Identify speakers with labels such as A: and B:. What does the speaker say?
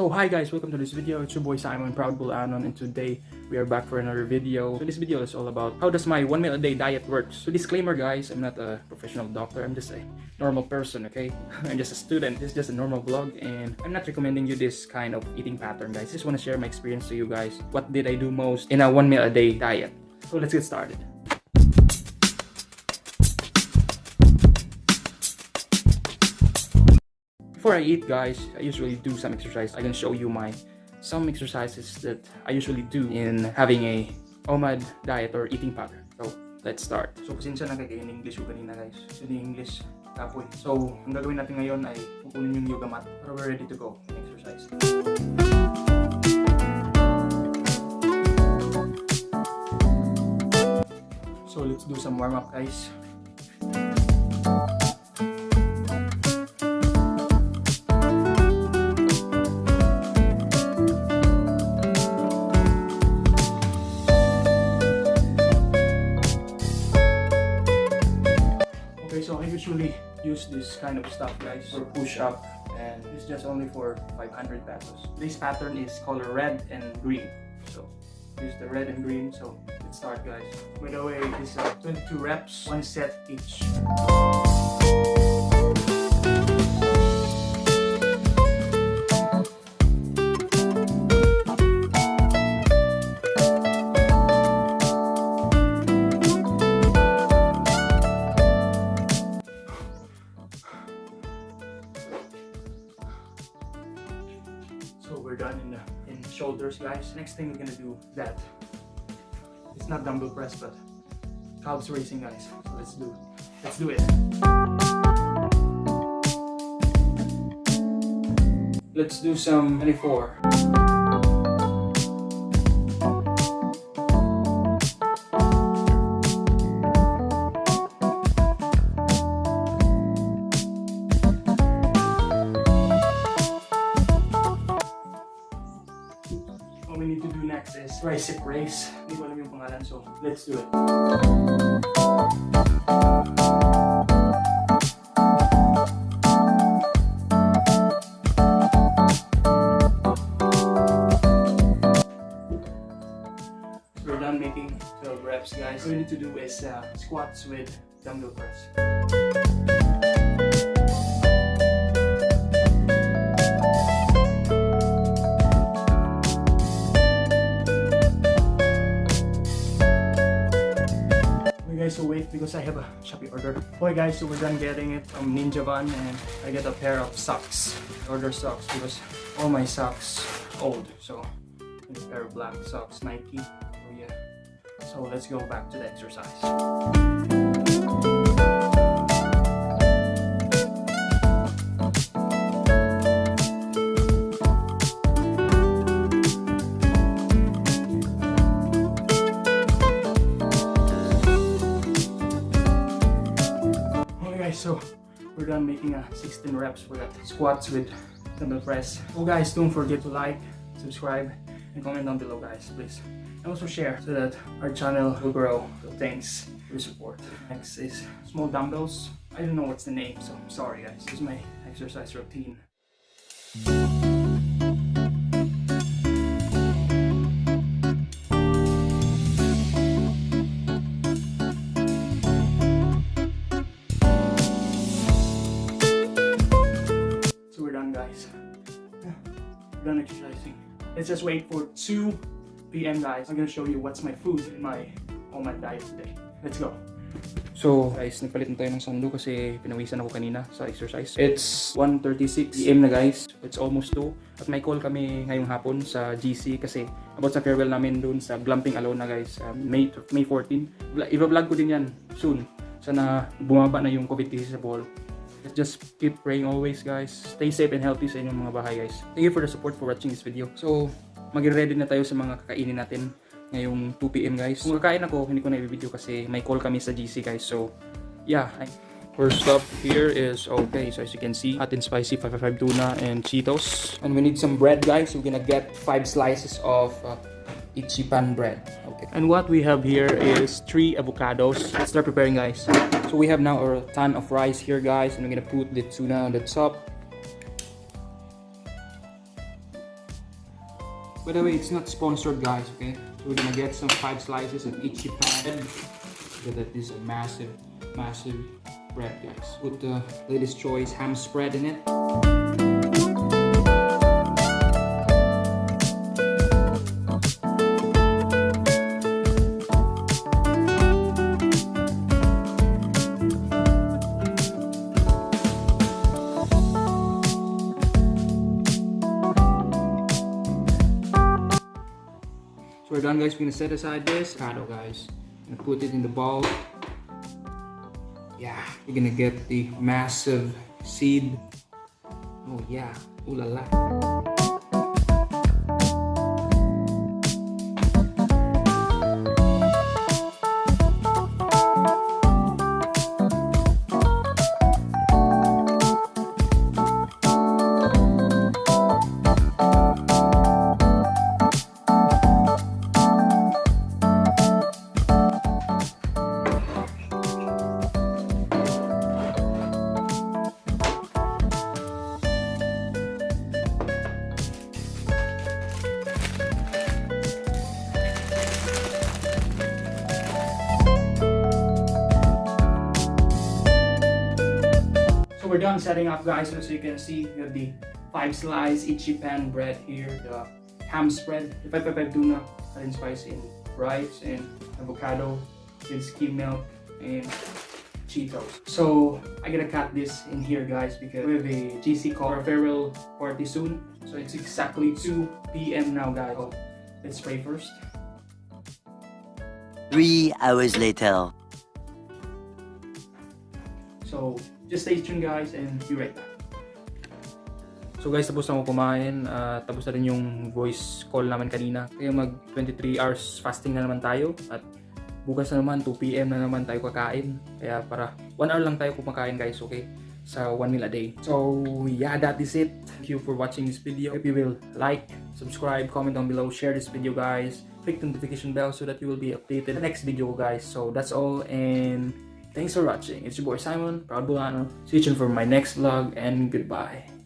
A: So hi guys, welcome to this video. It's your boy Simon, proud Bol-anon, and today we are back for another video. So this video is all about how does my 1 meal a day diet works. So disclaimer guys, I'm not a professional doctor, I'm just a normal person, okay? I'm just a student. This is just a normal vlog and I'm not recommending you this kind of eating pattern guys. I just want to share my experience to you guys. What did I do most in a 1 meal a day diet? So let's get started. Before I eat guys, I usually do some exercise. I can show you some exercises that I usually do in having a OMAD diet or eating pattern. So let's start. So pasensya na kay English ko kanina guys. So the English kapoy. So ang gagawin natin ngayon ay kukunin yung yoga mat para we're ready to go in exercise. So let's do some warm up guys. So I usually use this kind of stuff guys for push up, and it's just only for 500 pesos. This pattern is color red and green. So use the red and green. So let's start guys. By the way, this is 22 reps, 1 set each. So we're done in shoulders guys. Next thing we're gonna do that. It's not dumbbell press but calves raising guys. So let's do it. Let's do some 24. What we need to do next is tricep raise. Hindi ko alam yung pangalan, so let's do it. So we're done making 12 reps guys. What we need to do is squats with dumbbell press. So wait, because I have a Shopee order. Okay guys, so we're done getting it from Ninja Van, and I get a pair of socks. I order socks because all my socks old. So a pair of black socks, Nike. So yeah. So let's go back to the exercise. So we're done making 16 reps for that squats with dumbbell press. So guys, don't forget to like, subscribe, and comment down below guys, please. And also share so that our channel will grow. So thanks for your support. Next is small dumbbells. I don't know what's the name, so I'm sorry guys. This is my exercise routine. Guys, we're done exercising. Let's just wait for 2 p.m. guys. I'm gonna show you what's my food in my OMAD diet today. Let's go. So guys, nagpalit na tayo ng sando kasi pinawisan ako kanina sa exercise. It's 1:36 p.m. na guys. It's almost 2. At may call kami ngayong hapon sa GC kasi about sa farewell namin dun sa glamping alone na guys. May 14. Iba-vlog ko din yan soon. Sana bumaba na yung COVID cases sa Bol. Let's just keep praying always guys. Stay safe and healthy sa inyong mga bahay guys. Thank you for the support for watching this video. So mag-ready na tayo sa mga kakainin natin ngayong 2 p.m. guys. Kung kakain ako, hindi ko na i-video kasi may call kami sa GC guys. So yeah. First up here is okay. So as you can see, hot and spicy 555 tuna and Cheetos. And we need some bread guys. We're gonna get 5 slices of ichipan bread. Okay. And what we have here is 3 avocados. Let's start preparing guys. So we have now a ton of rice here guys, and we're gonna put the tuna on the top.
B: By the way, it's not sponsored, guys, okay? So we're gonna get some 5 slices of each pan. Look at that, this is a massive bread, guys. Put the latest choice ham spread in it. So we're done, guys. We're gonna set aside this avocado, guys, and put it in the bowl. Yeah, you're gonna get the massive seed. Oh yeah, ooh la la.
A: We're done setting up, guys. As you can see, we have the 5 slice ichi pan bread here, the ham spread, the pepper tuna, and spice in rice and avocado with skim milk and Cheetos. So I gotta cut this in here, guys, because we have a GC call for a farewell party soon. So it's exactly 2 p.m. now, guys. So let's pray first.
C: 3 hours later.
A: So just stay tuned, guys, and be right back. So guys, tapos na ako kumain. Tapos na rin yung voice call naman kanina. Kaya mag 23 hours fasting na naman tayo. At bukas na naman, 2 p.m. na naman tayo kakain. Kaya para 1 hour lang tayo kumakain, guys, okay? Sa 1 meal a day. So yeah, that is it. Thank you for watching this video. If you will like, subscribe, comment down below, share this video, guys. Click the notification bell so that you will be updated in the next video, guys. So that's all, and thanks for watching. It's your boy Simon, proud Bol-anon. Stay tuned for my next vlog, and goodbye.